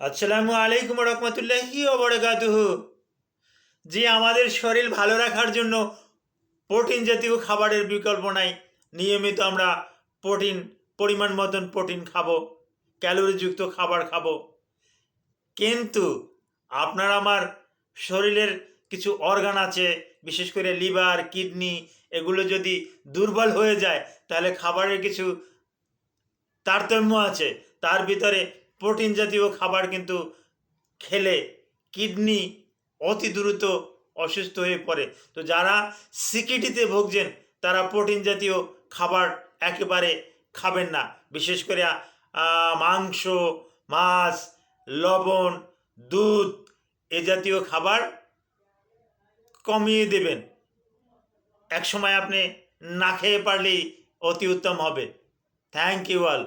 আসসালামু আলাইকুম রহমতুল্লাহি ওয়া বারাকাতুহু। জি, আমাদের শরীর ভালো রাখার জন্য প্রোটিন জাতীয় খাবারের বিকল্প নাই। নিয়মিত আমরা প্রোটিন পরিমাণ মতন প্রোটিন খাবো, ক্যালোরিযুক্ত খাবার খাবো। কিন্তু আপনার আমার শরীরের কিছু অর্গান আছে, বিশেষ করে লিভার, কিডনি, এগুলো যদি দুর্বল হয়ে যায় তাহলে খাবারের কিছু তারতম্য আছে। তার ভিতরে প্রোটিন জাতীয় খাবার কিন্তু খেলে কিডনি অতি দ্রুত অসুস্থ হয়ে পড়ে। তো যারা সিকিডিতে ভুগছেন তারা প্রোটিন জাতীয় খাবার একেবারে খাবেন না। বিশেষ করে মাংস, মাছ, লবণ, দুধ এ জাতীয় খাবার কমিয়ে দেবেন। একসময় আপনি না খেয়ে পারলেই অতি উত্তম হবে। Thank you all.